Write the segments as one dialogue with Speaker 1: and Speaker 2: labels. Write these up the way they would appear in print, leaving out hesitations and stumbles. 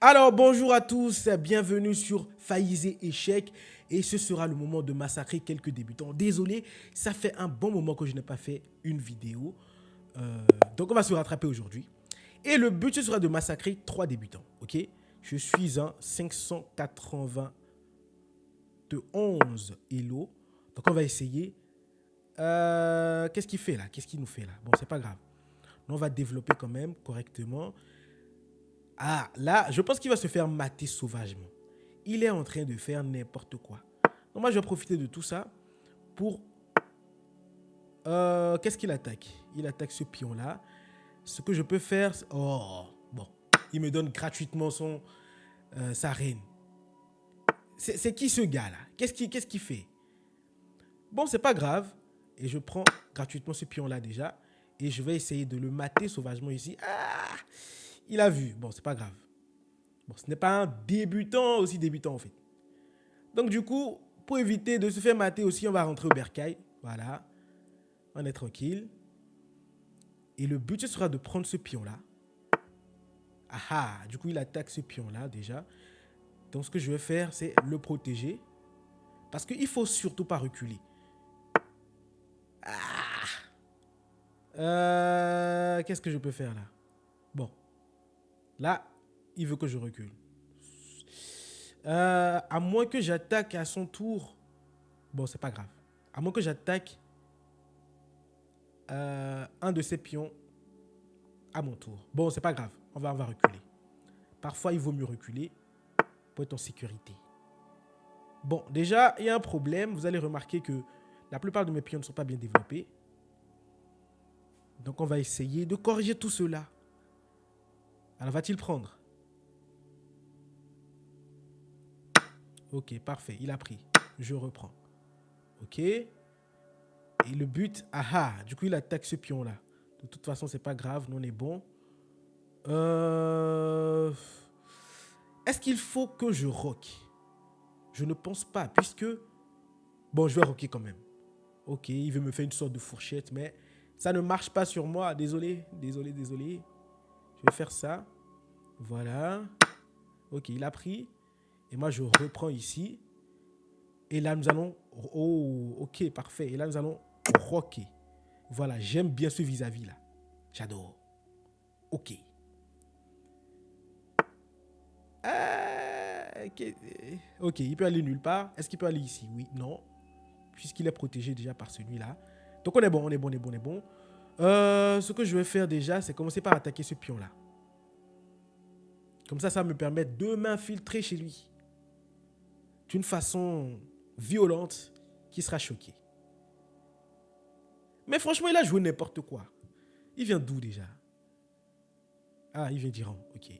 Speaker 1: Alors bonjour à tous, bienvenue sur Faïzé Échec et ce sera le moment de massacrer quelques débutants. Désolé, ça fait un bon moment que je n'ai pas fait une vidéo, donc on va se rattraper aujourd'hui. Et le but ce sera de massacrer 3 débutants, ok? Je suis un 591 Elo, donc on va essayer. Qu'est-ce qu'il fait là? Qu'est-ce qu'il nous fait là? Bon, c'est pas grave. On va développer quand même correctement. Ah, là, je pense qu'il va se faire mater sauvagement. Il est en train de faire n'importe quoi. Donc moi, je vais profiter de tout ça pour... qu'est-ce qu'il attaque? Il attaque ce pion-là. Ce que je peux faire... Oh, bon. Il me donne gratuitement sa reine. C'est qui ce gars-là? Qu'est-ce qu'il fait? Bon, c'est pas grave. Et je prends gratuitement ce pion-là déjà. Et je vais essayer de le mater sauvagement ici. Ah! Il a vu. Bon, c'est pas grave. Bon, ce n'est pas un débutant aussi débutant en fait. Donc du coup, pour éviter de se faire mater aussi, on va rentrer au bercail. Voilà. On est tranquille. Et le but, ce sera de prendre ce pion-là. Ah ah, du coup, il attaque ce pion-là déjà. Donc ce que je vais faire, c'est le protéger. Parce qu'il ne faut surtout pas reculer. Ah, qu'est-ce que je peux faire là? Bon. Là, il veut que je recule. À moins que j'attaque à son tour. Bon, c'est pas grave. À moins que j'attaque un de ces pions à mon tour. Bon, c'est pas grave. On va reculer. Parfois, il vaut mieux reculer pour être en sécurité. Bon, déjà, il y a un problème. Vous allez remarquer que la plupart de mes pions ne sont pas bien développés. Donc, on va essayer de corriger tout cela. Alors, va-t-il prendre? Ok, parfait. Il a pris. Je reprends. Ok. Et le but... Ah, du coup, il attaque ce pion-là. De toute façon, c'est pas grave. Nous, on est bon. Est-ce qu'il faut que je rock? Je ne pense pas, puisque... Bon, je vais rocker quand même. Ok, il veut me faire une sorte de fourchette, mais ça ne marche pas sur moi. Désolé. Je vais faire ça. Voilà. Ok, il a pris. Et moi, je reprends ici. Et là, nous allons... Oh, ok, parfait. Et là, nous allons rocker. Voilà, j'aime bien ce vis-à-vis là. J'adore. Ok. Ok, il peut aller nulle part. Est-ce qu'il peut aller ici? Oui, non. Puisqu'il est protégé déjà par celui-là. Donc on est bon. Ce que je vais faire déjà, c'est commencer par attaquer ce pion-là. Comme ça, ça me permet de m'infiltrer chez lui. D'une façon violente qui sera choqué. Mais franchement, il a joué n'importe quoi. Il vient d'où déjà? Ah, il vient d'Iran. Ok.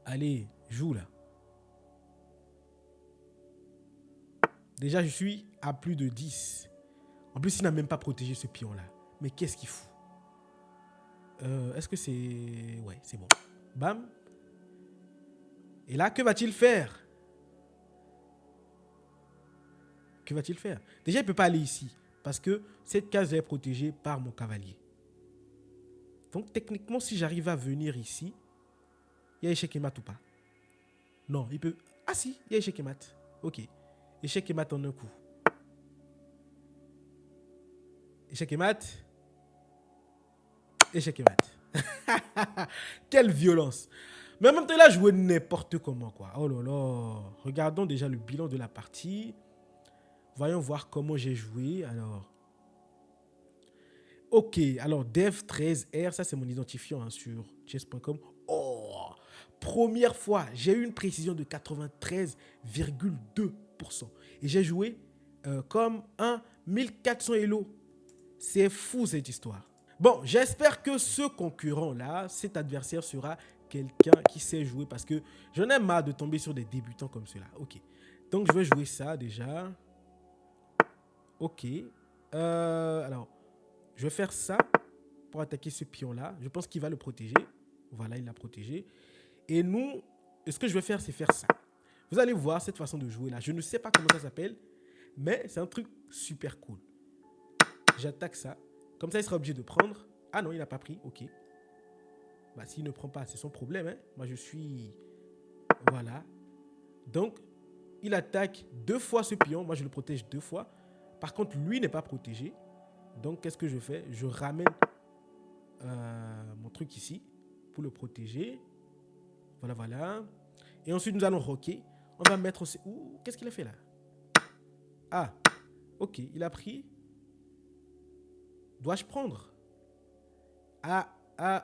Speaker 1: Allez, joue là. Déjà, je suis à plus de 10. En plus, il n'a même pas protégé ce pion-là. Mais qu'est-ce qu'il fout? Est-ce que c'est... Ouais, c'est bon. Bam. Et là, que va-t-il faire? Déjà, il ne peut pas aller ici. Parce que cette case est protégée par mon cavalier. Donc, techniquement, si j'arrive à venir ici, il y a échec et mat ou pas? Non, il peut... Ah si, il y a échec et mat. Ok. Échec et mat en un coup. Échec et mat. Échec et mat. Quelle violence. Mais en même temps, il a joué n'importe comment, quoi. Oh là là. Regardons déjà le bilan de la partie. Voyons voir comment j'ai joué. Alors. Ok. Alors, dev13r, ça c'est mon identifiant hein, sur chess.com. Oh. Première fois, j'ai eu une précision de 93,2%. Et j'ai joué comme un 1400 Elo. C'est fou cette histoire. Bon, j'espère que ce concurrent-là, cet adversaire sera quelqu'un qui sait jouer parce que j'en ai marre de tomber sur des débutants comme cela. Ok. Donc, je vais jouer ça déjà. Ok. Alors, je vais faire ça pour attaquer ce pion-là. Je pense qu'il va le protéger. Voilà, il l'a protégé. Et nous, ce que je vais faire, c'est faire ça. Vous allez voir cette façon de jouer là. Je ne sais pas comment ça s'appelle, mais c'est un truc super cool. J'attaque ça. Comme ça, il sera obligé de prendre. Ah non, il n'a pas pris. Ok. Bah, s'il ne prend pas, c'est son problème. Hein. Moi, je suis... Voilà. Donc, il attaque 2 fois ce pion. Moi, je le protège 2 fois. Par contre, lui n'est pas protégé. Donc, qu'est-ce que je fais? Je ramène mon truc ici pour le protéger. Voilà, voilà. Et ensuite, nous allons rocker. On va mettre aussi... Ouh, qu'est-ce qu'il a fait là? Ah, ok, il a pris. Dois-je prendre?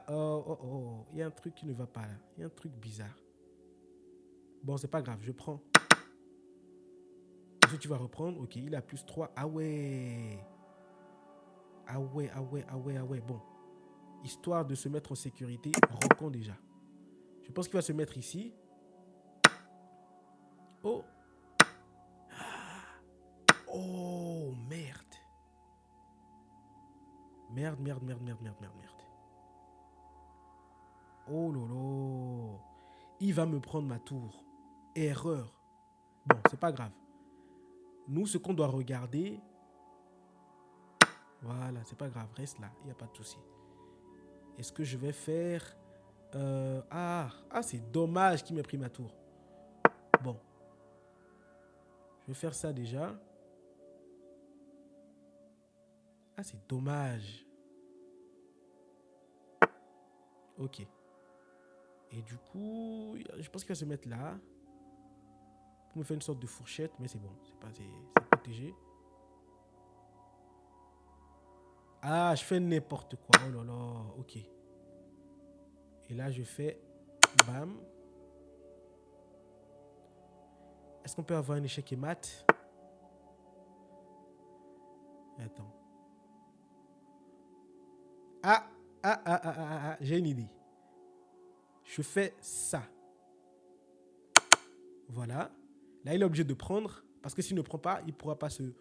Speaker 1: Oh. Il y a un truc qui ne va pas là. Il y a un truc bizarre. Bon, c'est pas grave, je prends. Ensuite, tu vas reprendre. Ok, il a plus 3. Ah ouais. Ah ouais. Bon. Histoire de se mettre en sécurité, rockons déjà. Je pense qu'il va se mettre ici. Oh. Oh, merde. Merde. Oh lolo. Il va me prendre ma tour. Erreur. Bon, c'est pas grave. Nous, ce qu'on doit regarder... Voilà, c'est pas grave. Reste là. Il n'y a pas de souci. Est-ce que je vais faire... c'est dommage qu'il m'ait pris ma tour. Bon. Je vais faire ça déjà. Ah, c'est dommage. Ok. Et du coup, je pense qu'il va se mettre là. Pour me faire une sorte de fourchette. Mais c'est bon. C'est protégé. Ah, je fais n'importe quoi. Oh là là. Ok. Et là, je fais... Bam. Est-ce qu'on peut avoir un échec et mat? Attends. J'ai une idée. Je fais ça. Voilà. Là, il est obligé de prendre. Parce que s'il ne prend pas, il ne pourra pas se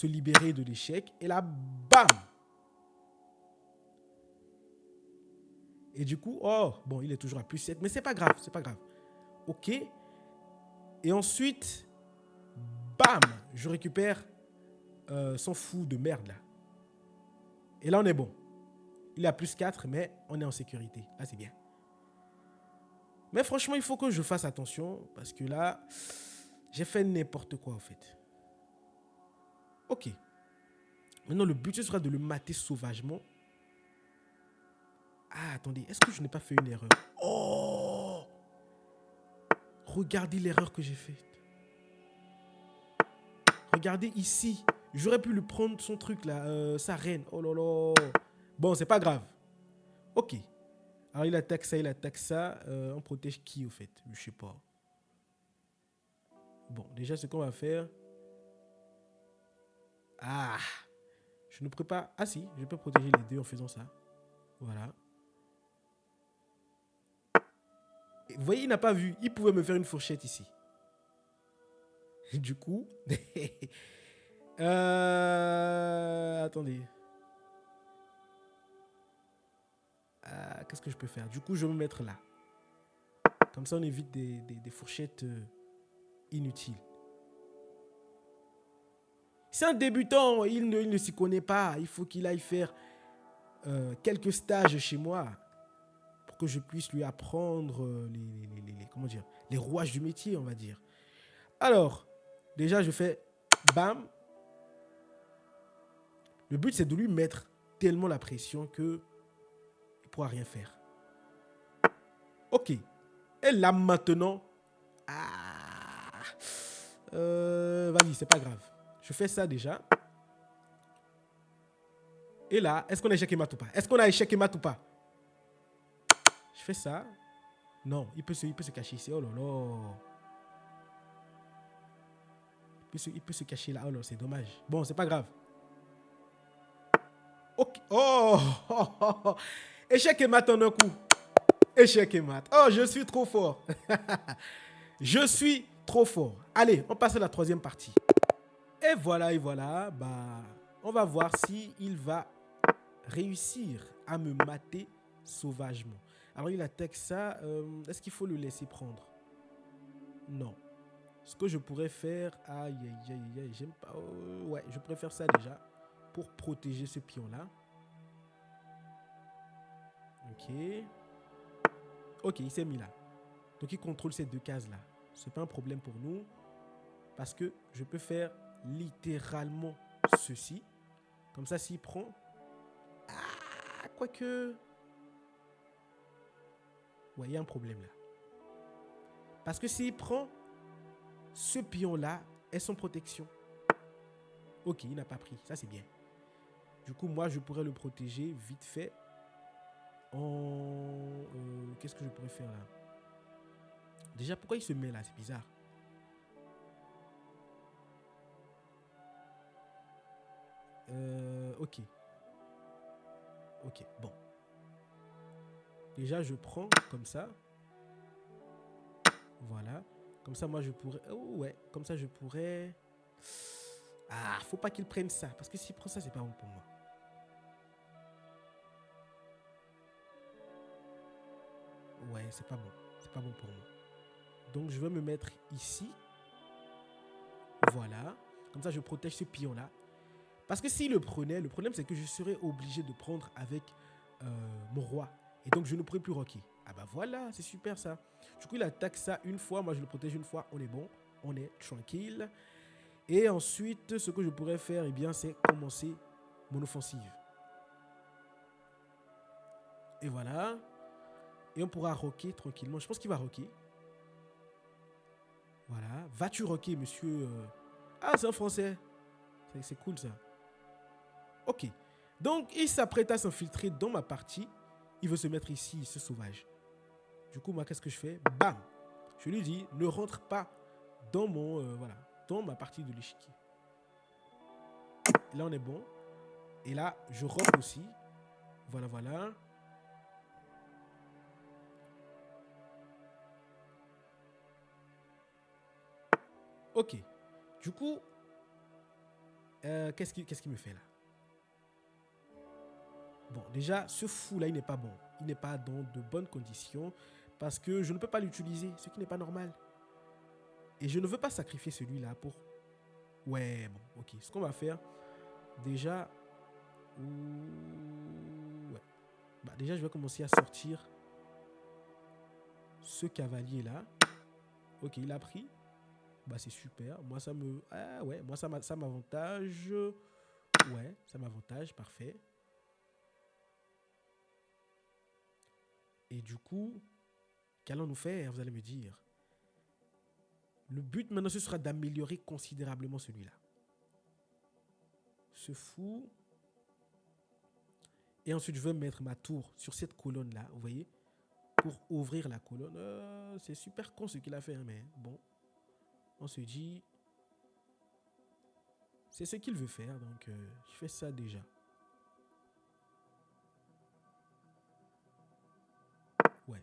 Speaker 1: libérer de l'échec. Et là, bam! Et du coup, oh, bon, il est toujours à plus 7. Mais c'est pas grave, c'est pas grave. Ok. Et ensuite, bam! Je récupère son fou de merde là. Et là, on est bon. Il a plus 4, mais on est en sécurité. Là, c'est bien. Mais franchement, il faut que je fasse attention. Parce que là, j'ai fait n'importe quoi, en fait. Ok. Maintenant, le but, ce sera de le mater sauvagement. Ah, attendez. Est-ce que je n'ai pas fait une erreur? Oh! Regardez l'erreur que j'ai faite. Regardez ici. J'aurais pu lui prendre son truc, là. Sa reine. Oh là là. Bon, c'est pas grave. Ok. Alors, il attaque ça. On protège qui, au fait? Je sais pas. Bon, déjà, ce qu'on va faire... Ah! Je ne pourrais pas... Ah si, je peux protéger les deux en faisant ça. Voilà. Et vous voyez, il n'a pas vu. Il pouvait me faire une fourchette ici. Du coup... Attendez. Qu'est-ce que je peux faire? Du coup, je vais me mettre là. Comme ça, on évite des fourchettes inutiles. C'est un débutant. Il ne s'y connaît pas. Il faut qu'il aille faire quelques stages chez moi pour que je puisse lui apprendre les rouages du métier, on va dire. Alors, déjà, je fais bam. Le but, c'est de lui mettre tellement la pression qu'il ne pourra rien faire. Ok. Et là, maintenant... vas-y, c'est pas grave. Je fais ça déjà. Et là, est-ce qu'on a échec et mat ou pas? Est-ce qu'on a échec et mat ou pas? Je fais ça. Non, il peut se cacher ici. Oh là là. Il peut se cacher là. Oh là, c'est dommage. Bon, c'est pas grave. Ok. Oh, échec et mat en un coup. Échec et mat. Oh, je suis trop fort. Je suis trop fort. Allez, on passe à la troisième partie. Et voilà. Bah, on va voir si il va réussir à me mater sauvagement. Alors, il attaque ça. Est-ce qu'il faut le laisser prendre? Non. Ce que je pourrais faire... Aïe, j'aime pas... ouais, je pourrais faire ça déjà pour protéger ce pion-là. Ok. Ok, il s'est mis là. Donc il contrôle ces deux cases-là. C'est pas un problème pour nous. Parce que je peux faire littéralement ceci. Comme ça, s'il prend... Ah, quoique... Ouais, il y a un problème là. Parce que s'il prend ce pion-là est son protection. Ok, il n'a pas pris. Ça, c'est bien. Du coup, moi, je pourrais le protéger vite fait en... qu'est-ce que je pourrais faire là? Déjà, pourquoi il se met là? C'est bizarre. Ok. Ok, bon. Déjà, je prends comme ça. Voilà. Comme ça, moi, je pourrais... Oh, ouais. Comme ça, je pourrais... Ah, faut pas qu'il prenne ça. Parce que s'il prend ça, c'est pas bon pour moi. Ouais, c'est pas bon. C'est pas bon pour moi. Donc, je vais me mettre ici. Voilà. Comme ça, je protège ce pion-là. Parce que s'il le prenait, le problème, c'est que je serais obligé de prendre avec mon roi. Et donc, je ne pourrais plus rocker. Ah bah voilà, c'est super ça. Du coup, il attaque ça une fois. Moi, je le protège une fois. On est bon. On est tranquille. Et ensuite, ce que je pourrais faire, eh bien, c'est commencer mon offensive. Et voilà. Et on pourra rocker tranquillement. Je pense qu'il va rocker. Voilà. Vas-tu rocker, monsieur Ah, c'est un français. C'est cool ça. Ok. Donc, il s'apprête à s'infiltrer dans ma partie. Il veut se mettre ici, ce sauvage. Du coup, moi, qu'est-ce que je fais? Bam! Je lui dis, ne rentre pas dans mon, voilà, dans ma partie de l'échiquier. Là, on est bon. Et là, je rock aussi. Voilà, voilà. Ok. Du coup, qu'est-ce qu'il me fait là? Bon, déjà, ce fou-là, il n'est pas bon. Il n'est pas dans de bonnes conditions parce que je ne peux pas l'utiliser, ce qui n'est pas normal. Et je ne veux pas sacrifier celui-là pour... Ouais, bon, ok. Ce qu'on va faire, déjà... Ouais. Bah, déjà, je vais commencer à sortir ce cavalier-là. Ok, il a pris. Bah, c'est super. Moi, ça me... Ah ouais, moi, ça m'avantage. Ouais, ça m'avantage, parfait. Et du coup, qu'allons-nous faire, vous allez me dire? Le but maintenant, ce sera d'améliorer considérablement celui-là. Ce fou. Et ensuite, je vais mettre ma tour sur cette colonne-là, vous voyez, pour ouvrir la colonne. C'est super con ce qu'il a fait, hein, mais bon. On se dit... C'est ce qu'il veut faire, donc je fais ça déjà. Ouais.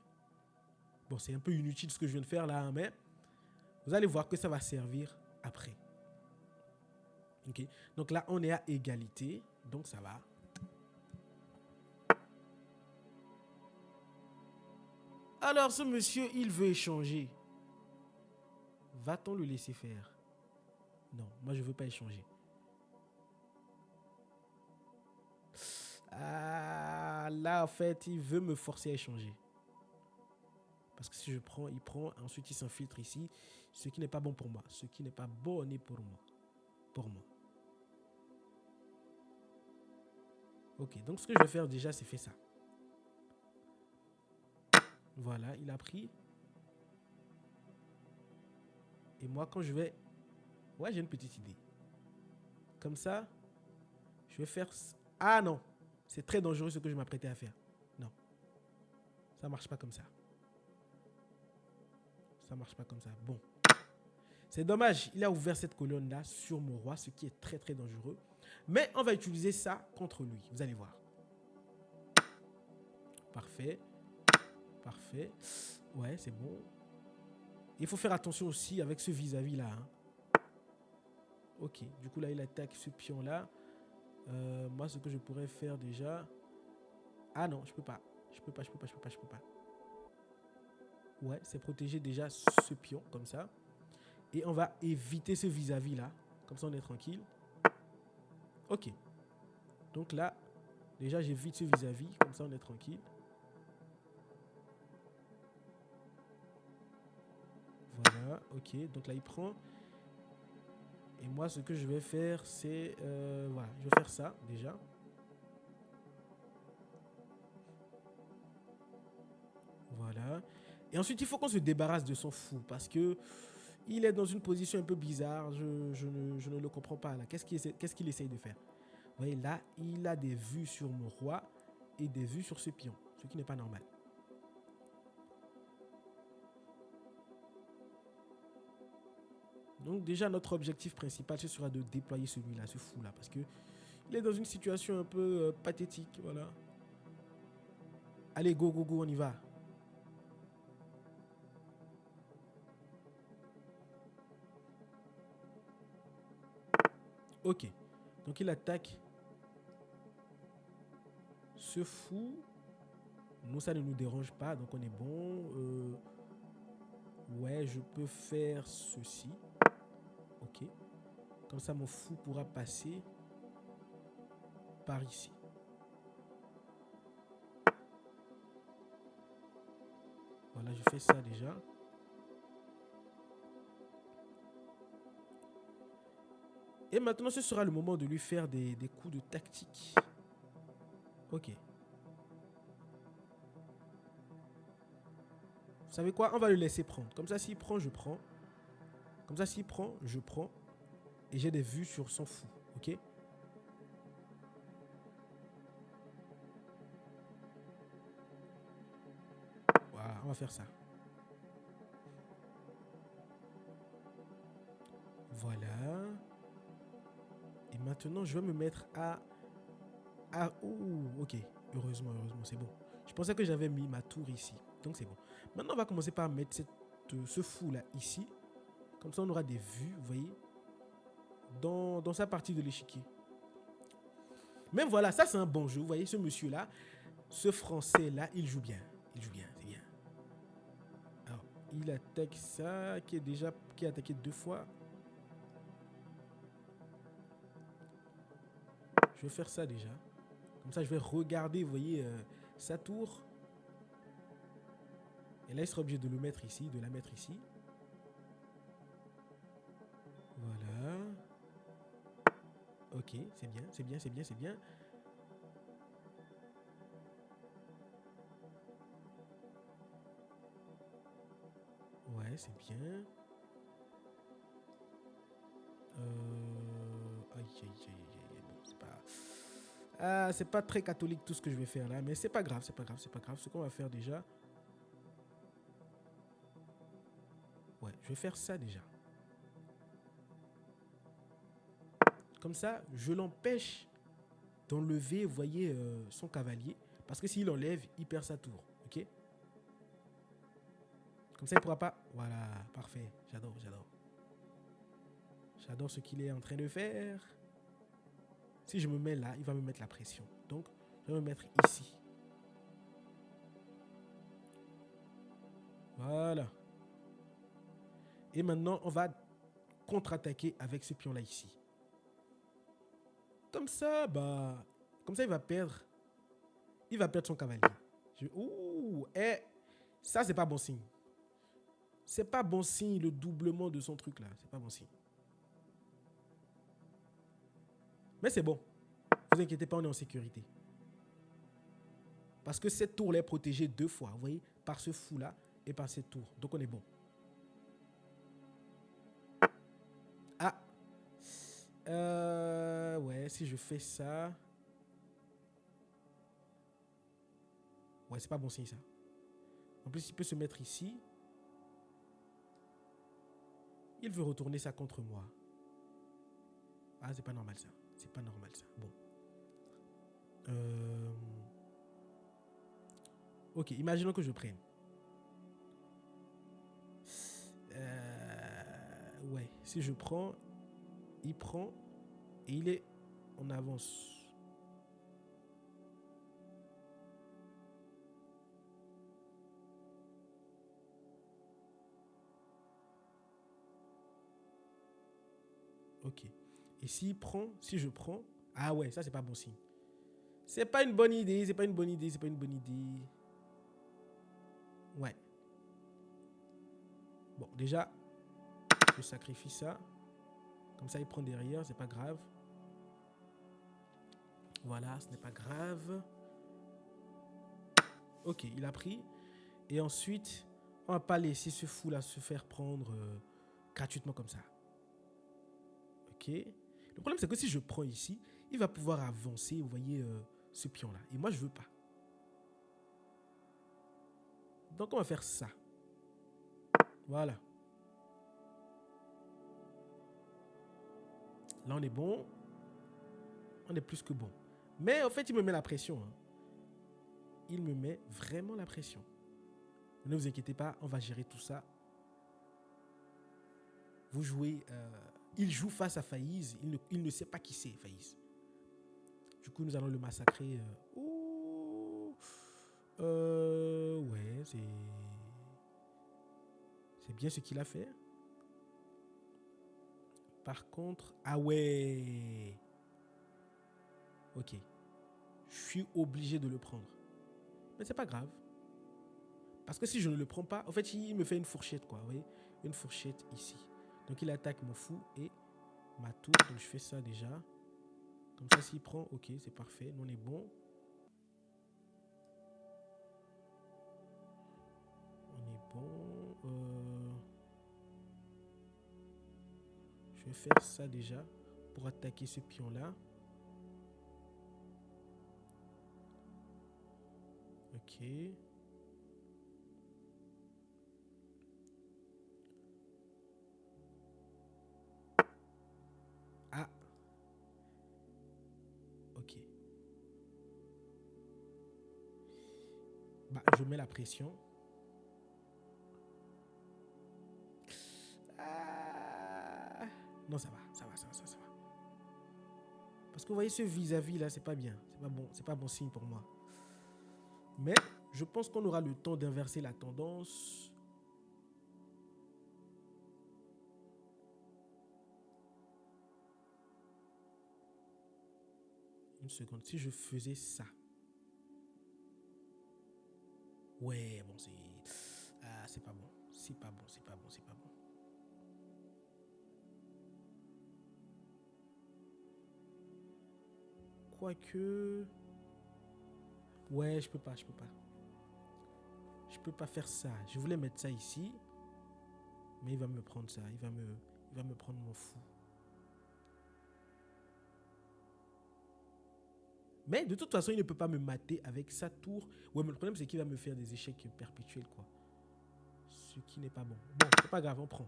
Speaker 1: Bon, c'est un peu inutile ce que je viens de faire là, mais vous allez voir que ça va servir après. Ok. Donc là, on est à égalité, donc ça va. Alors, ce monsieur, il veut échanger. Va-t-on le laisser faire? Non, moi, je ne veux pas échanger. Ah, là, en fait, il veut me forcer à échanger. Parce que si je prends, il prend, ensuite il s'infiltre ici, ce qui n'est pas bon pour moi. Ce qui n'est pas bon pour moi. Pour moi. Ok, donc ce que je vais faire déjà, c'est faire ça. Voilà, il a pris. Et moi, quand je vais... Ouais, j'ai une petite idée. Comme ça, je vais faire... Ah non, c'est très dangereux ce que je m'apprêtais à faire. Non, ça marche pas comme ça. Ça marche pas comme ça. Bon. C'est dommage, il a ouvert cette colonne-là sur mon roi, ce qui est très très dangereux. Mais on va utiliser ça contre lui, vous allez voir. Parfait. Parfait. Ouais, c'est bon. Il faut faire attention aussi avec ce vis-à-vis là. Hein. Ok, du coup là, il attaque ce pion-là. Moi, ce que je pourrais faire déjà... Ah non, je peux pas. Je peux pas. Ouais, c'est protéger déjà ce pion, comme ça. Et on va éviter ce vis-à-vis là. Comme ça, on est tranquille. Ok. Donc là, déjà, j'évite ce vis-à-vis. Comme ça, on est tranquille. Voilà, ok. Donc là, il prend. Et moi, ce que je vais faire, c'est... voilà, je vais faire ça, déjà. Voilà. Et ensuite, il faut qu'on se débarrasse de son fou. Parce que il est dans une position un peu bizarre. Je ne le comprends pas, là. Qu'est-ce qu'il essaye de faire? Vous voyez, là, il a des vues sur mon roi et des vues sur ce pion. Ce qui n'est pas normal. Donc déjà, notre objectif principal, ce sera de déployer celui-là, ce fou-là. Parce que il est dans une situation un peu pathétique. Voilà. Allez, go, go, go, on y va. Ok. Donc il attaque ce fou. Nous, ça ne nous dérange pas. Donc on est bon. Ouais, je peux faire ceci. Ok. Comme ça, mon fou pourra passer par ici. Voilà, je fais ça déjà. Et maintenant, ce sera le moment de lui faire des coups de tactique. Ok. Vous savez quoi? On va le laisser prendre. Comme ça, s'il prend, je prends. Comme ça, s'il prend, je prends. Et j'ai des vues sur son fou. Ok? Voilà, on va faire ça. Voilà. Et maintenant, je vais me mettre à... ok. Heureusement, c'est bon. Je pensais que j'avais mis ma tour ici. Donc, c'est bon. Maintenant, on va commencer par mettre ce fou-là ici. Comme ça, on aura des vues, vous voyez, dans sa partie de l'échiquier. Même voilà, ça, c'est un bon jeu. Vous voyez, ce monsieur-là, ce Français-là, il joue bien. Il joue bien, c'est bien. Alors, il attaque ça, qui est attaqué 2 fois. Je vais faire ça déjà. Comme ça, je vais regarder, vous voyez, sa tour. Et là, il sera obligé de le mettre ici, de la mettre ici. Voilà. Ok, c'est bien, c'est bien, c'est bien, c'est bien. Ouais, c'est bien. Aïe, aïe, aïe, aïe. Bon, c'est pas... Ah, c'est pas très catholique tout ce que je vais faire là, mais c'est pas grave, c'est pas grave, c'est pas grave. Ce qu'on va faire déjà... Ouais, je vais faire ça déjà. Comme ça, je l'empêche d'enlever, vous voyez, son cavalier. Parce que s'il enlève, il perd sa tour. Ok? Comme ça, il ne pourra pas... Voilà, parfait. J'adore, j'adore. J'adore ce qu'il est en train de faire. Si je me mets là, il va me mettre la pression. Donc, je vais me mettre ici. Voilà. Et maintenant, on va contre-attaquer avec ce pion-là ici. Comme ça, bah... Comme ça, il va perdre... Il va perdre son cavalier. Ouh, ça, c'est pas bon signe. C'est pas bon signe, le doublement de son truc là. C'est pas bon signe. Mais c'est bon. Ne vous inquiétez pas, on est en sécurité. Parce que cette tour là est protégée 2 fois. Vous voyez, par ce fou là et par cette tour. Donc on est bon. Ah. Ouais, si je fais ça... Ouais, c'est pas bon signe ça. En plus, il peut se mettre ici. Il veut retourner ça contre moi. Ah, c'est pas normal ça. C'est pas normal ça. Bon. Ok, imaginons que je prenne. Ouais, si je prends, il prend et il est en avance. Ok. Et s'il prend, si je prends... Ah ouais, ça c'est pas bon signe. C'est pas une bonne idée, c'est pas une bonne idée, c'est pas une bonne idée. Ouais. Bon, déjà, Je sacrifie ça. Comme ça, il prend derrière, c'est pas grave. Voilà, ce n'est pas grave. Ok, il a pris. Et ensuite, on va pas laisser ce fou là se faire prendre gratuitement comme ça. Ok. Le problème, c'est que si je prends ici, il va pouvoir avancer, vous voyez, ce pion là. Et moi, je veux pas. Donc, on va faire ça. Voilà. Là, on est bon. On est plus que bon. Mais en fait, il me met la pression. Hein. Il me met vraiment la pression. Ne vous inquiétez pas, on va gérer tout ça. Vous jouez... il joue face à Faïz. Il ne sait pas qui c'est, Faïz. Du coup, nous allons le massacrer. Ouais, c'est bien ce qu'il a fait. Par contre... Ah ouais. Ok. Je suis obligé de le prendre. Mais c'est pas grave. Parce que si je ne le prends pas, en fait, il me fait une fourchette, quoi. Vous voyez, une fourchette ici. Donc, il attaque mon fou et ma tour. Donc, je fais ça déjà. Comme ça, s'il prend, ok, c'est parfait. Nous, on est bon. On est bon. Je vais faire ça déjà pour attaquer ce pion-là. Ok. Ah. Ok. Bah, je mets la pression. Ah. Non, ça va. Parce que vous voyez ce vis-à-vis là, c'est pas bien. C'est pas bon signe pour moi. Mais je pense qu'on aura le temps d'inverser la tendance. Une seconde. Si je faisais ça. Ouais, bon, c'est... Ah, c'est pas bon. C'est pas bon. Quoique... Ouais, je peux pas. Je peux pas faire ça. Je voulais mettre ça ici. Mais il va me prendre ça. Il va me prendre mon fou. Mais de toute façon, il ne peut pas me mater avec sa tour. Ouais, mais le problème, c'est qu'il va me faire des échecs perpétuels, quoi. Ce qui n'est pas bon. Bon, c'est pas grave, on prend.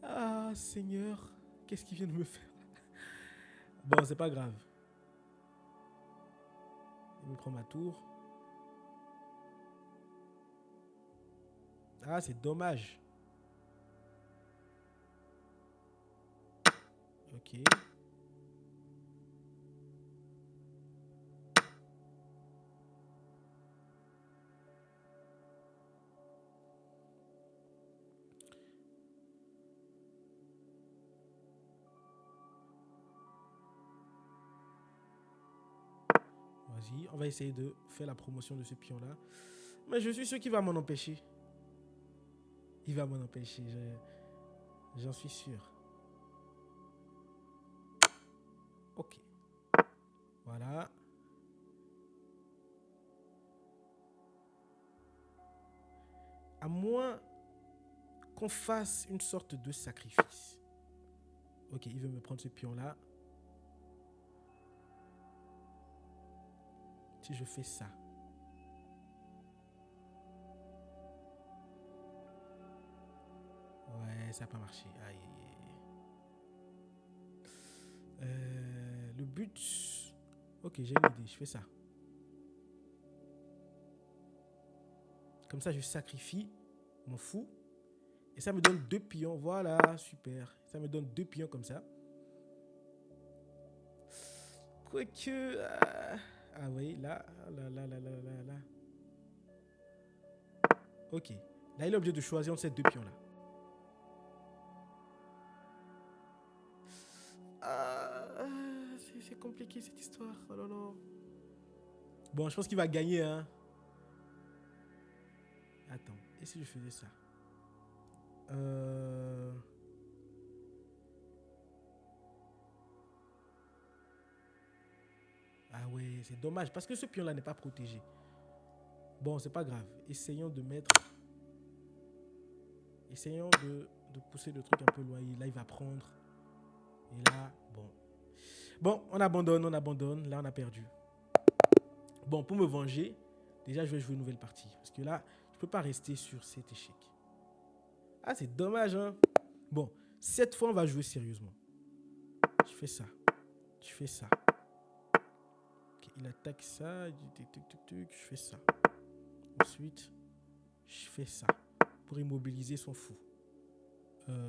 Speaker 1: Ah, Seigneur. Qu'est-ce qu'il vient de me faire? Bon, c'est pas grave. Il me prend ma tour. Ah, c'est dommage. Ok. Vas-y, on va essayer de faire la promotion de ce pion-là. Mais je suis sûr qu'il va m'en empêcher. Il va m'en empêcher, j'en suis sûr. Ok. Voilà. À moins qu'on fasse une sorte de sacrifice. Ok, il veut me prendre ce pion-là. Si je fais ça. Ouais, ça n'a pas marché. Aïe, aïe, aïe. Le but... Ok, j'ai une idée, je fais ça. Comme ça, je sacrifie mon fou. Et ça me donne 2 pions. Voilà, super. Ça me donne 2 pions comme ça. Quoique... Ah oui, là. Ok. Là, il est obligé de choisir entre ces 2 pions-là. C'est compliqué cette histoire. Oh là là. Bon, je pense qu'il va gagner, hein. Attends. Et si je faisais ça? Ah ouais, c'est dommage parce que ce pion-là n'est pas protégé. Bon, c'est pas grave. Essayons de mettre... Essayons de pousser le truc un peu loin. Là, il va prendre. Et là, bon. Bon, on abandonne, on abandonne. Là, on a perdu. Bon, pour me venger, déjà, je vais jouer une nouvelle partie. Parce que là, je peux pas rester sur cet échec. Ah, c'est dommage, hein. Bon, cette fois, on va jouer sérieusement. Je fais ça. Je fais ça. Okay, il attaque ça. Je fais ça. Ensuite, je fais ça. Pour immobiliser son fou.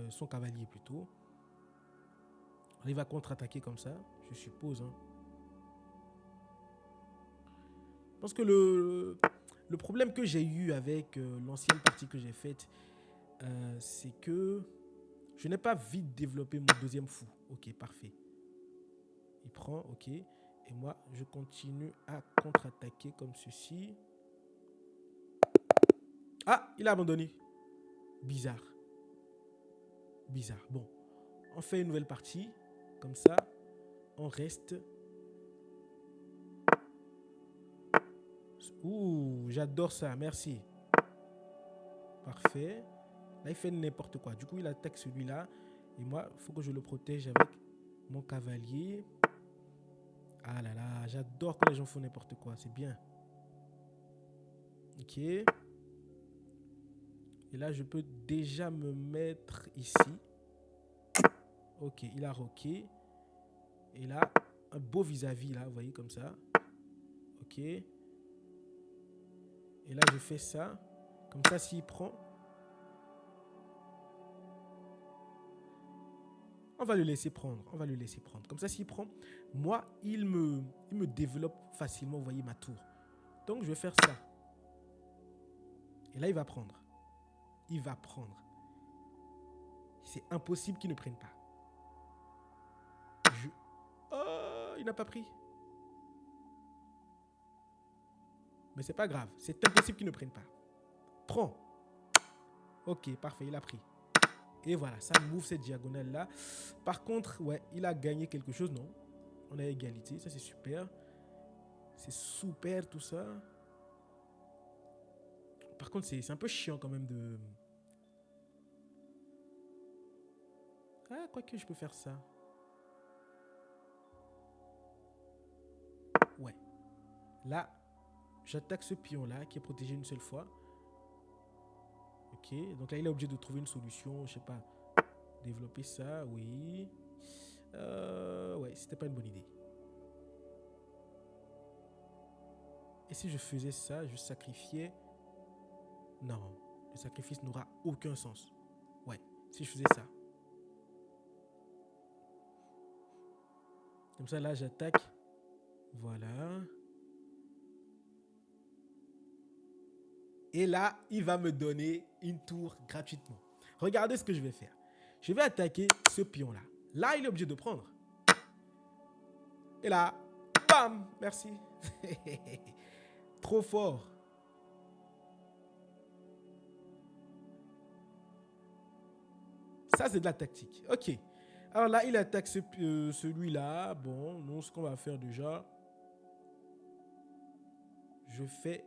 Speaker 1: Son cavalier, plutôt. Il va contre-attaquer comme ça, je suppose. Hein. Je pense que le problème que j'ai eu avec l'ancienne partie que j'ai faite, c'est que je n'ai pas vite développé mon deuxième fou. Ok, parfait. Il prend, ok. Et moi, je continue à contre-attaquer comme ceci. Ah, il a abandonné. Bizarre. Bizarre. Bon, on fait une nouvelle partie. Comme ça, on reste... Ouh, j'adore ça, merci. Parfait. Là, il fait n'importe quoi. Du coup, il attaque celui-là. Et moi, il faut que je le protège avec mon cavalier. Ah là là, j'adore quand les gens font n'importe quoi. C'est bien. Ok. Et là, je peux déjà me mettre ici. Ok, il a roqué. Et là, un beau vis-à-vis, là, vous voyez, comme ça. Ok. Et là, je fais ça. Comme ça, s'il prend... On va le laisser prendre. On va le laisser prendre. Comme ça, s'il prend, moi, il me développe facilement, vous voyez, ma tour. Donc, je vais faire ça. Et là, il va prendre. Il va prendre. C'est impossible qu'il ne prenne pas. Oh, il n'a pas pris. Mais c'est pas grave. C'est impossible qu'il ne prenne pas. Prends. Ok, parfait, il a pris. Et voilà, ça move cette diagonale-là. Par contre, ouais, il a gagné quelque chose, non? On a égalité, ça c'est super. C'est super tout ça. Par contre, c'est un peu chiant quand même de... Ah, quoique je peux faire ça. Ouais. Là, j'attaque ce pion-là qui est protégé une seule fois. Ok, donc là, il est obligé de trouver une solution. Je sais pas. Développer ça, oui. Ouais, c'était pas une bonne idée. Et si je faisais ça, je sacrifiais... Non, le sacrifice n'aura aucun sens. Ouais, si je faisais ça. Comme ça, là, j'attaque. Voilà. Et là, il va me donner une tour gratuitement. Regardez ce que je vais faire. Je vais attaquer ce pion-là. Là, il est obligé de prendre. Et là, bam, merci. Trop fort. Ça, c'est de la tactique. Ok. Alors là, il attaque celui-là. Bon, nous, ce qu'on va faire déjà, je fais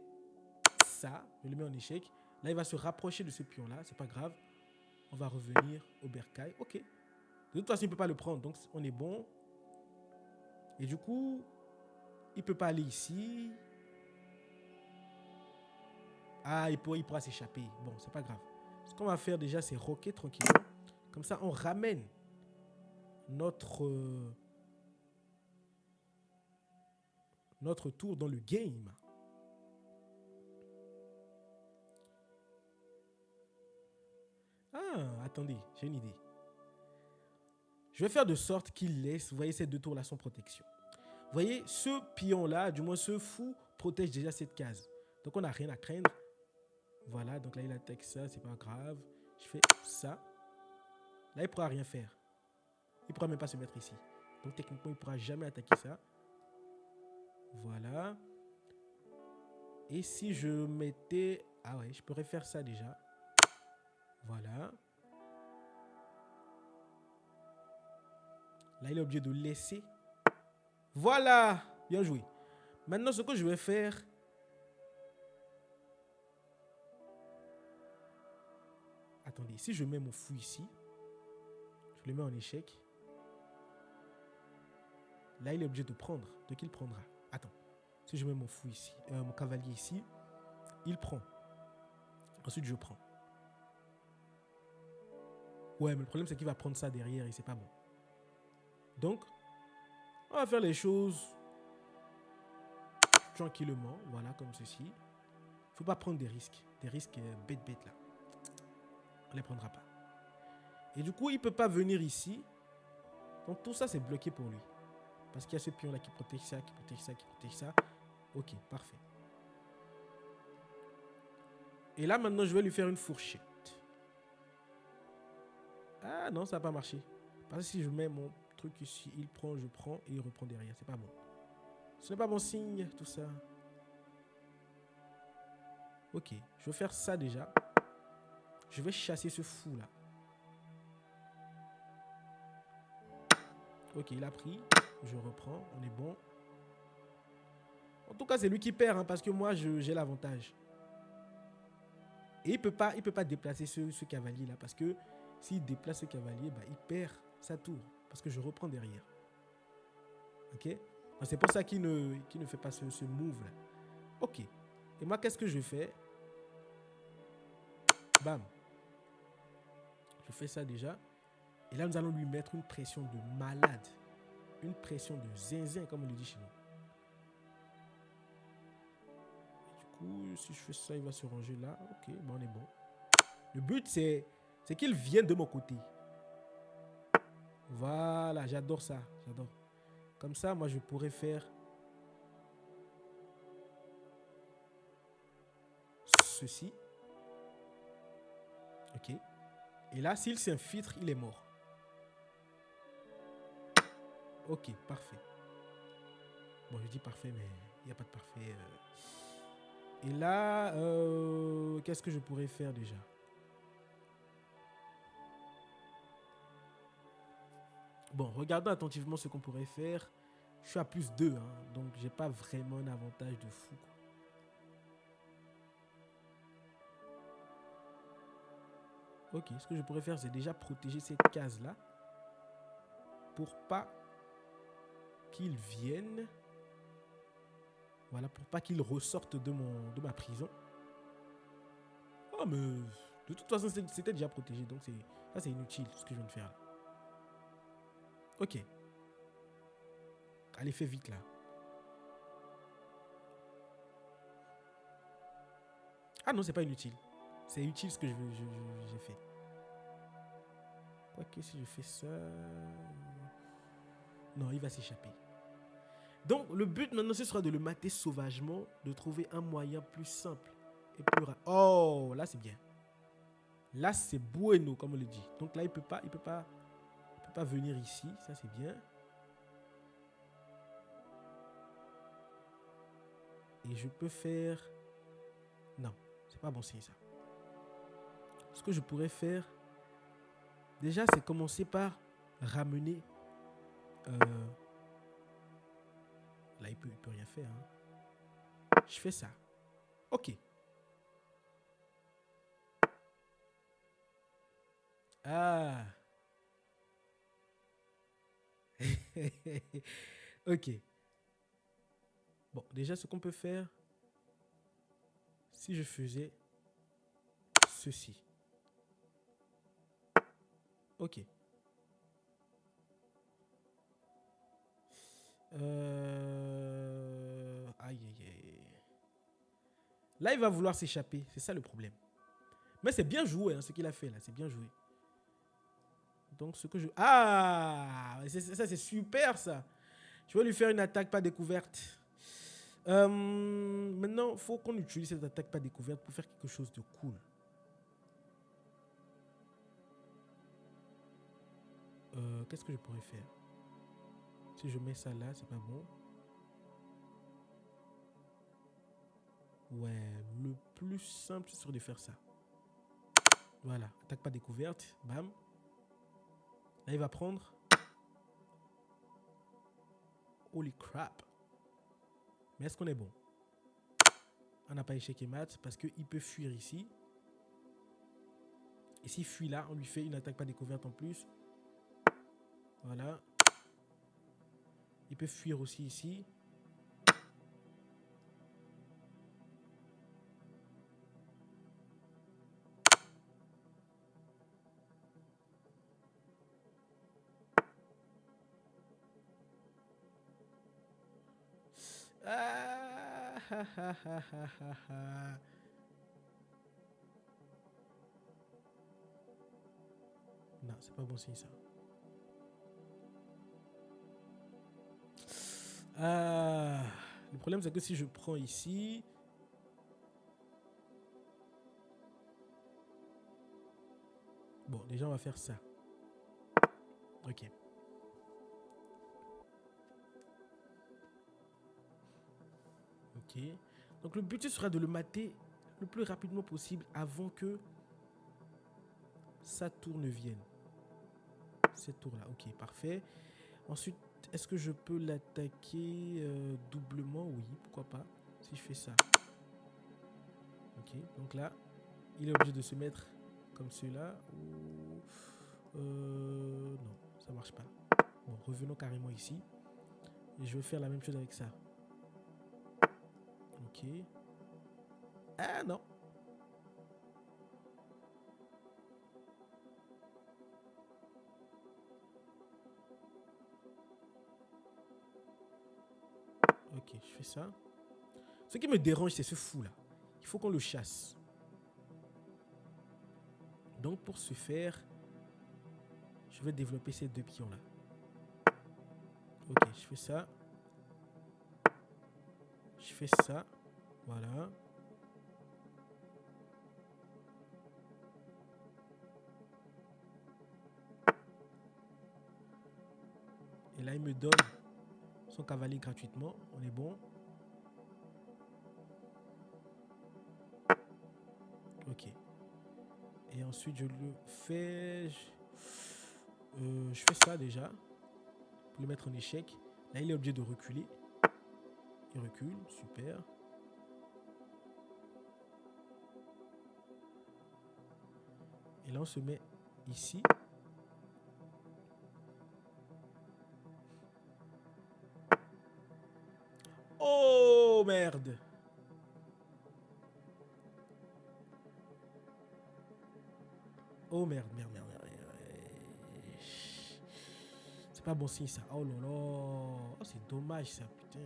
Speaker 1: ça. Je le mets en échec. Là, il va se rapprocher de ce pion-là. C'est pas grave. On va revenir au bercail. Ok. De toute façon, il ne peut pas le prendre. Donc, on est bon. Et du coup, il ne peut pas aller ici. Ah, il pourra s'échapper. Bon, c'est pas grave. Ce qu'on va faire déjà, c'est roquer tranquillement. Comme ça, on ramène notre tour dans le game. Ah, attendez, j'ai une idée. Je vais faire de sorte qu'il laisse, vous voyez, ces deux tours-là sans protection. Vous voyez, ce pion-là, du moins ce fou, protège déjà cette case. Donc, on n'a rien à craindre. Voilà, donc là, il attaque ça, c'est pas grave. Je fais ça. Là, il ne pourra rien faire. Il ne pourra même pas se mettre ici. Donc, techniquement, il ne pourra jamais attaquer ça. Voilà. Et si je mettais... Ah ouais, je pourrais faire ça déjà. Voilà. Là, il est obligé de laisser. Voilà. Bien joué. Maintenant, ce que je vais faire... Attendez, si je mets mon fou ici, je le mets en échec. Là, il est obligé de prendre. Donc, il prendra. Attends. Si je mets mon fou ici, mon cavalier ici, il prend. Ensuite, je prends. Ouais, mais le problème, c'est qu'il va prendre ça derrière et c'est pas bon. Donc, on va faire les choses tranquillement. Voilà, comme ceci. Il ne faut pas prendre des risques. Des risques bêtes là. On ne les prendra pas. Et du coup, il ne peut pas venir ici. Donc, tout ça, c'est bloqué pour lui. Parce qu'il y a ce pion-là qui protège ça, qui protège ça, qui protège ça. Ok, parfait. Et là, maintenant, je vais lui faire une fourchette. Ah non, ça n'a pas marché. Parce que si je mets mon truc ici, il prend, je prends et il reprend derrière. C'est pas bon. Ce n'est pas bon signe, tout ça. Ok, je vais faire ça déjà. Je vais chasser ce fou-là. Ok, il a pris. Je reprends, on est bon. En tout cas, c'est lui qui perd, hein, parce que moi, j'ai l'avantage. Et il peut pas déplacer ce cavalier-là, parce que s'il déplace ce cavalier, bah, il perd sa tour, parce que je reprends derrière. Ok. C'est pour ça qu'il ne fait pas ce move-là. Ok. Et moi, qu'est-ce que je fais? Bam. Je fais ça déjà. Et là, nous allons lui mettre une pression de malade. Une pression de zinzin, comme on le dit chez nous. Et du coup, si je fais ça, il va se ranger là. Ok, bon, on est bon. Le but, c'est qu'il vienne de mon côté. Voilà, j'adore ça. J'adore. Comme ça, moi, je pourrais faire ceci. Ok. Et là, s'il s'infiltre, il est mort. Ok, parfait. Bon, je dis parfait, mais il n'y a pas de parfait. Et là, qu'est-ce que je pourrais faire déjà? Bon, regardons attentivement ce qu'on pourrait faire. Je suis à plus 2, hein, donc j'ai pas vraiment un avantage de fou, quoi. Ok, ce que je pourrais faire, c'est déjà protéger cette case-là pour pas qu'il vienne. Voilà, pour pas qu'il ressorte de ma prison. Oh, mais de toute façon, c'était déjà protégé, donc ça, c'est inutile, ce que je viens de faire là. Ok. Allez, fais vite là. Ah non, c'est pas inutile. C'est utile ce que j'ai fait. Quoique si je fais ça... Non, il va s'échapper. Donc, le but maintenant, ce sera de le mater sauvagement, de trouver un moyen plus simple et plus rapide. Oh, là, c'est bien. Là, c'est bueno, comme on le dit. Donc là, il peut pas venir ici. Ça, c'est bien. Et je peux faire... Non, c'est pas bon signe, ça. Ce que je pourrais faire, déjà, c'est commencer par ramener... Là, il peut rien faire. Hein. Je fais ça. Ok. Ah. Ok. Bon, déjà, ce qu'on peut faire, si je faisais ceci. Ok. Aïe, aïe, aïe. Là, il va vouloir s'échapper. C'est ça le problème. Mais c'est bien joué, hein, ce qu'il a fait là. C'est bien joué. Donc, ce que je... Ah, ça, c'est super, ça. Je vais lui faire une attaque pas découverte. Maintenant, il faut qu'on utilise cette attaque pas découverte pour faire quelque chose de cool. Qu'est-ce que je pourrais faire? Si je mets ça là, c'est pas bon. Ouais, le plus simple, c'est de faire ça. Voilà, attaque pas découverte. Bam. Là, il va prendre. Holy crap. Mais est-ce qu'on est bon? On n'a pas échec et mat parce qu'il peut fuir ici. Et s'il fuit là, on lui fait une attaque pas découverte en plus. Voilà. Il peut fuir aussi ici. Ah, ha, ha, ha, ha, ha. Non, c'est pas bon signe ça. Ah, le problème c'est que si je prends ici, bon, déjà on va faire ça. Ok. Ok. Donc le but sera de le mater le plus rapidement possible avant que sa tour ne vienne. Cette tour là, ok, parfait. Ensuite, est-ce que je peux l'attaquer doublement? Oui, pourquoi pas. Si je fais ça. Ok, donc là, il est obligé de se mettre comme cela. Ou... non, ça marche pas. Bon, revenons carrément ici. Et je vais faire la même chose avec ça. Ok. Ah non. Ok, je fais ça. Ce qui me dérange, c'est ce fou là. Il faut qu'on le chasse. Donc pour ce faire, je vais développer ces deux pions là. Ok, je fais ça. Je fais ça. Voilà. Et là, il me donne son cavalier gratuitement. On est bon. Ok. Et ensuite, je le fais... je fais ça déjà. Pour le mettre en échec. Là, il est obligé de reculer. Il recule. Super. Et là, on se met ici. Oh, merde. Oh, merde, merde, merde, merde. C'est pas bon signe, ça. Oh là là. Oh, c'est dommage, ça, putain.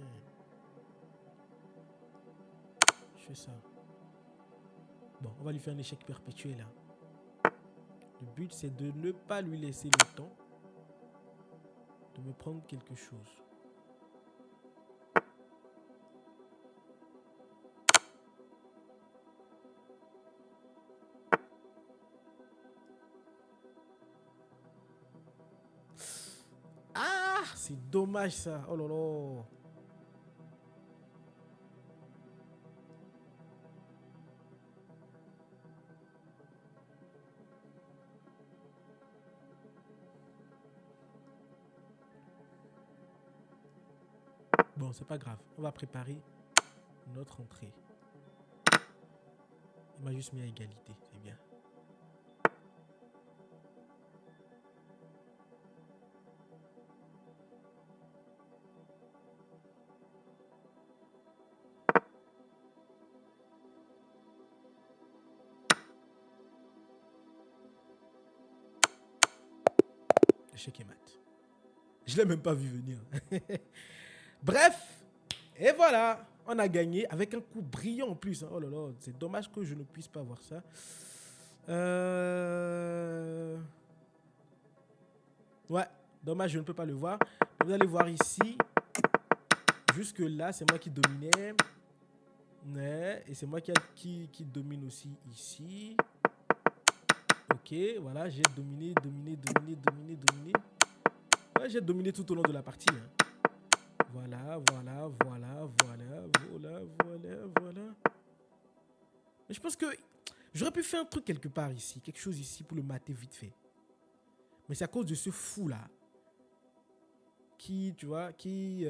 Speaker 1: Je fais ça. Bon, on va lui faire un échec perpétuel, là. Le but, c'est de ne pas lui laisser le temps de me prendre quelque chose. Ah, c'est dommage, ça. Oh là là. Bon, c'est pas grave. On va préparer notre entrée. Il m'a juste mis à égalité. C'est bien. Échec et mat. Je l'ai même pas vu venir. Bref. Et voilà. On a gagné avec un coup brillant en plus. Oh là là. C'est dommage que je ne puisse pas voir ça. Ouais. Dommage, je ne peux pas le voir. Vous allez voir ici. Jusque là, c'est moi qui dominais. Ouais, et c'est moi qui domine aussi ici. Ok, voilà, j'ai dominé. Ouais, j'ai dominé tout au long de la partie. Hein. Voilà. Mais je pense que j'aurais pu faire un truc quelque part ici. Quelque chose ici pour le mater vite fait. Mais c'est à cause de ce fou-là. Qui, tu vois, qui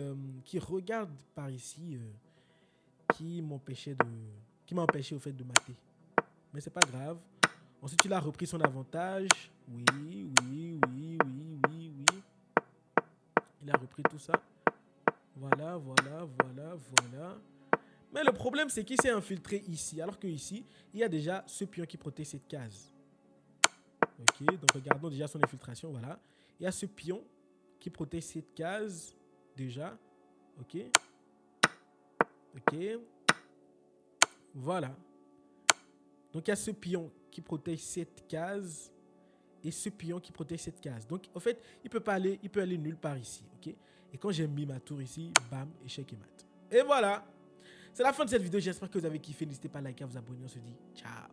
Speaker 1: regarde par ici. Qui m'a empêché au fait de mater. Mais c'est pas grave. Ensuite, il a repris son avantage. Oui. Il a repris tout ça. Voilà. Mais le problème, c'est qu'il s'est infiltré ici. Alors que ici, il y a déjà ce pion qui protège cette case. Ok, donc regardons déjà son infiltration. Voilà. Il y a ce pion qui protège cette case. Déjà. Ok. Voilà. Donc il y a ce pion qui protège cette case. Et ce pion qui protège cette case. Donc, en fait, il peut aller nulle part ici. Ok. Et quand j'ai mis ma tour ici, bam, échec et mat. Et voilà. C'est la fin de cette vidéo. J'espère que vous avez kiffé. N'hésitez pas à liker, à vous abonner. On se dit ciao.